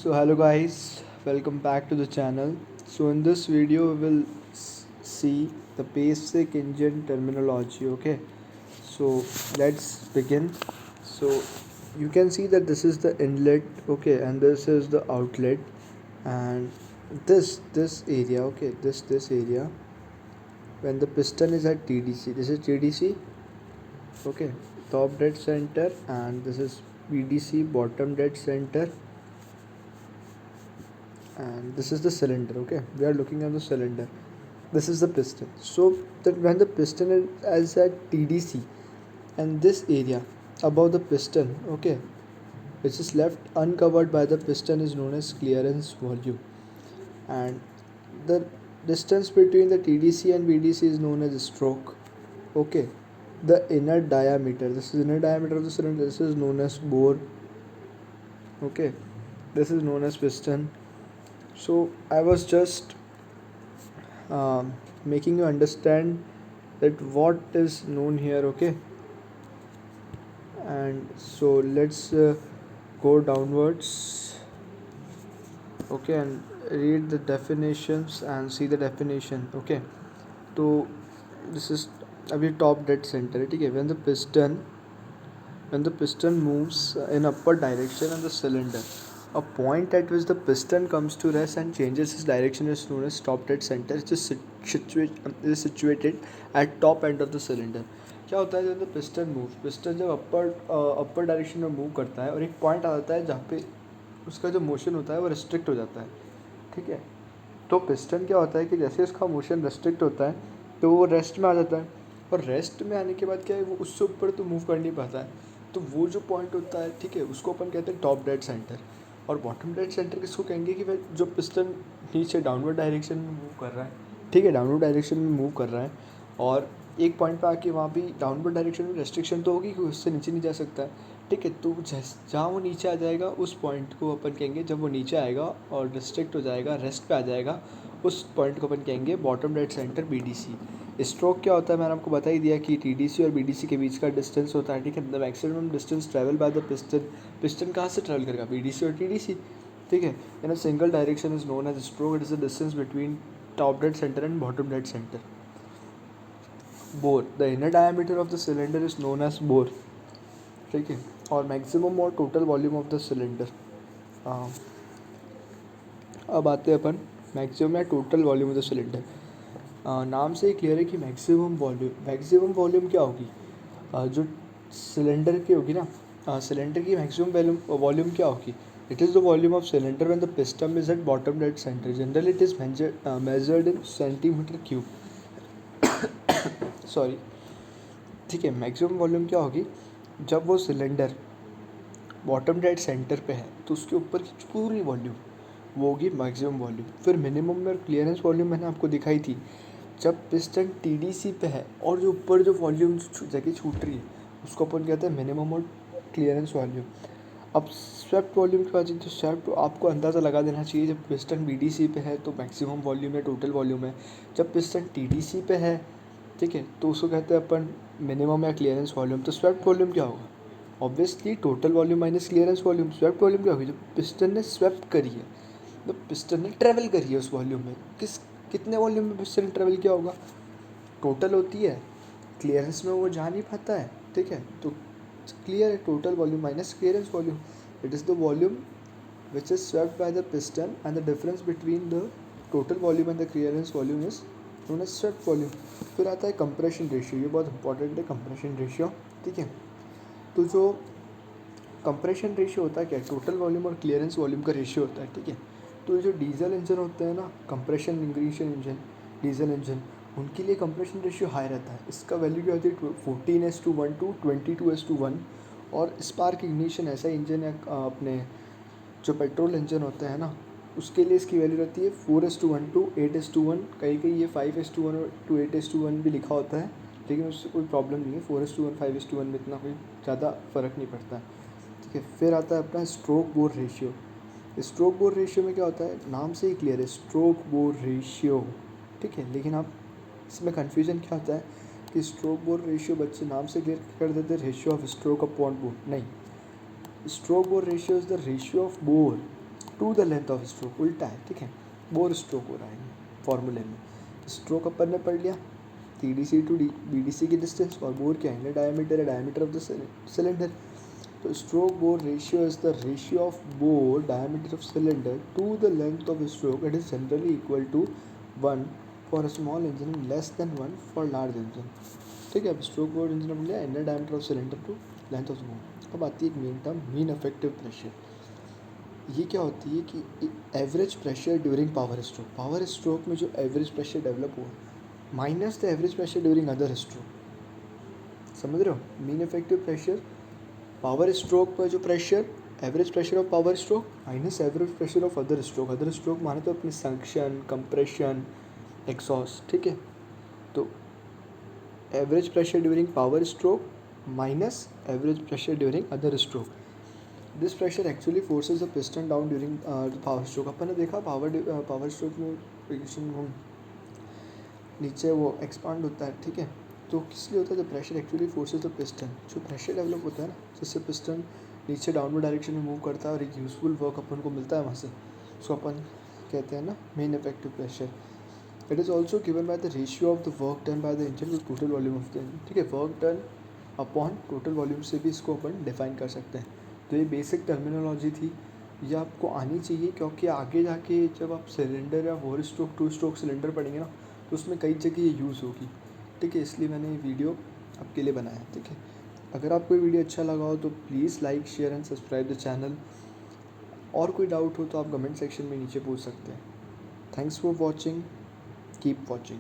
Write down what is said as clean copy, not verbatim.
So hello guys, welcome back to the channel. So in this video we will see the basic engine terminology. Okay, so let's begin. So you can see that this is the inlet, okay, and this is the outlet, and this area, okay, this area when the piston is at TDC, this is TDC, okay, top dead center, and this is BDC, bottom dead center, and this is the cylinder. Okay, we are looking at the cylinder. This is the piston. So that when the piston is at TDC, and this area above the piston, okay, which is left uncovered by the piston, is known as clearance volume, and the distance between the TDC and BDC is known as stroke. Okay, the inner diameter, this is inner diameter of the cylinder, this is known as bore. Okay, this is known as piston. So I was just making you understand that what is known here. Okay, and so let's go downwards, okay, and read the definitions and see the definition. Okay, so this is अभी top dead center है, ठीक है. When the piston moves in upward direction on the cylinder, a point at which the piston comes to rest and changes its direction is known as top dead center. It is situated at top end of the cylinder. क्या होता है जब piston जब upper direction में move करता है और एक पॉइंट आ जाता है जहाँ पे उसका जो मोशन होता है वो रिस्ट्रिक्ट हो जाता है, ठीक है. तो पिस्टन क्या होता है कि जैसे उसका मोशन रिस्ट्रिक्ट होता है तो वो रेस्ट में आ जाता है, और रेस्ट में आने के बाद क्या है, वो उससे ऊपर तो मूव कर नहीं पाता है. तो वो जो पॉइंट होता है, ठीक है, उसको अपन कहते हैं टॉप डेड सेंटर. और बॉटम डेड सेंटर किसको कहेंगे कि भाई जो पिस्टन नीचे डाउनवर्ड डायरेक्शन में मूव कर रहा है, ठीक है, डाउनवर्ड डायरेक्शन में मूव कर रहा है, और एक पॉइंट पे आके वहाँ भी डाउनवर्ड डायरेक्शन में रेस्ट्रिक्शन तो होगी कि उससे नीचे नहीं जा सकता है, ठीक है. तो जहाँ वो नीचे आ जाएगा उस पॉइंट को अपन कहेंगे, जब वो नीचे आएगा और रिस्ट्रिक्ट हो जाएगा, रेस्ट पे आ जाएगा, उस पॉइंट को अपन कहेंगे bottom dead centre BDC. Stroke क्या होता है मैंने आपको बता ही दिया कि TDC और BDC के बीच का डिस्टेंस होता है, ठीक है. The maximum distance travel by the piston कहाँ से ट्रैवल करेगा, BDC और TDC, ठीक है. In a single direction is known as stroke. It is the distance between top dead centre and bottom dead centre. Bore, the inner diameter of the cylinder is known as bore, ठीक है. और maximum और total volume of the cylinder. अब आते हैं अपन maximum या total volume of the cylinder. नाम से ही क्लियर है कि मैक्सिमम वॉल्यूम क्या होगी, जो सिलेंडर की होगी ना, सिलेंडर की मैक्सिमम वॉल्यूम क्या होगी. It is the volume of cylinder when the piston is at bottom dead centre. Generally it is measured in centimetre cube. Sorry, ठीक है. मैक्सिमम वॉल्यूम क्या होगी जब वो सिलेंडर बॉटम डेड सेंटर पे है, तो उसके ऊपर की पूरी वॉल्यूम वो होगी मैक्सिमम वॉल्यूम. फिर मिनिमम में क्लियरेंस वॉल्यूम मैंने आपको दिखाई थी, जब पिस्टन TDC पे है और जो ऊपर जो वॉल्यूम जगह छूट रही है उसको अपन कहते हैं मिनिमम और क्लियरेंस वॉल्यूम. अब स्वेप्ट वॉल्यूम की बात है तो स्वेप्ट आपको अंदाज़ा लगा देना चाहिए. जब पिस्टन BDC पे है तो मैक्सिमम वॉल्यूम है, टोटल वॉल्यूम है. जब पिस्टन TDC पे है, ठीक है, तो उसको कहते हैं अपन मिनिमम या क्लियरेंस वॉल्यूम. तो स्वेप्ट वॉल्यूम क्या होगा, obviously total volume minus clearance volume. Swept volume क्या होगी, जब पिस्टन ने स्वेप्ट करी है, जब पिस्टन ने ट्रेवल करी है उस वॉल्यूम में, कितने वॉल्यूम में पिस्टन ट्रेवल किया होगा, टोटल होती है, क्लियरेंस में वो जा नहीं पाता है, ठीक है. तो क्लियर है, total volume minus clearance volume. It is the volume which is swept by the piston and the difference between the total volume and the clearance volume is known as swept volume. फिर आता है compression ratio. ये बहुत important है, compression ratio, ठीक है. तो जो कंप्रेशन रेशियो होता है क्या, टोटल वॉल्यूम और क्लियरेंस वॉल्यूम का रेशियो होता है, ठीक है. तो ये जो डीजल इंजन होते हैं ना, compression ignition engine, diesel engine, उनके लिए कंप्रेशन रेशियो हाई रहता है. इसका वैल्यू क्या होती है 14:1 to 22:1. और स्पार्क इग्निशन ऐसा इंजन है, अपने जो पेट्रोल इंजन होते हैं ना, उसके लिए इसकी वैल्यू रहती है 4:1 to 8:1. कहीं कहीं ये 5:1 to 8:1 भी लिखा होता है, लेकिन उससे कोई प्रॉब्लम नहीं है. 4:1 5:1 में इतना कोई ज़्यादा फ़र्क नहीं पड़ता है, ठीक है. फिर आता है अपना stroke bore ratio. Stroke bore ratio में क्या होता है, नाम से ही क्लियर है, स्ट्रोक बोर रेशियो, ठीक है. लेकिन आप इसमें कन्फ्यूजन क्या होता है कि स्ट्रोक बोर रेशियो बच्चे नाम से क्लियर कर देते हैं ratio of stroke upon bore. नहीं, stroke bore ratio is the ratio of bore to the length of stroke, उल्टा है, ठीक है, बोर स्ट्रोक हो रहा है फॉर्मूले में। स्ट्रोक अपन ने पढ़ लिया, T D C to D B D C की डिस्टेंस, और बोर क्या है, डायमीटर है, डायमीटर ऑफ द सिलेंडर। तो stroke bore ratio is the ratio of bore diameter of cylinder to the length of stroke. It is generally equal to 1 for a small engine and less than 1 for large engine. ठीक है, अब stroke bore engine अपने लिया, inner diameter of cylinder to length of bore. अब आती है एक main term, mean effective pressure. ये क्या होती है कि average pressure during power stroke, power stroke में जो एवरेज प्रेशर डेवलप हुआ minus the average pressure during other stroke. समझ रहे हो, mean effective pressure power stroke पर जो pressure, average pressure of power stroke minus average pressure of other stroke. Other stroke माने तो अपने संक्शन, कंप्रेशन, एग्जॉस्ट, ठीक है। तो average pressure during power stroke minus average pressure during other stroke. This pressure actually forces the piston down during power stroke. अपन ने देखा power stroke में नीचे वो एक्सपांड होता है, ठीक है। तो किस लिए होता है, जब pressure actually forces the piston, जो प्रेशर डेवलप होता है ना, जिससे पिस्टन नीचे डाउनवर्ड डायरेक्शन में मूव करता है और एक यूजफुल वर्क अपन को मिलता है वहाँ से, उसको अपन कहते हैं ना mean effective pressure. It is also given by the ratio of the work done by the engine to total volume of the engine, ठीक है। Work done upon total volume से भी इसको अपन डिफाइन कर सकते हैं। तो ये बेसिक टर्मिनोलॉजी थी, ये आपको आनी चाहिए, क्योंकि आगे जाके जब आप सिलेंडर या 4 स्ट्रोक 2 स्ट्रोक सिलेंडर पढ़ेंगे ना, तो उसमें कई जगह ये यूज़ होगी, ठीक है। इसलिए मैंने ये वीडियो आपके लिए बनाया, ठीक है। अगर आपको ये वीडियो अच्छा लगा हो तो please like, share and subscribe the channel. और कोई डाउट हो तो आप कमेंट सेक्शन में नीचे पूछ सकते हैं। Thanks for watching, keep watching.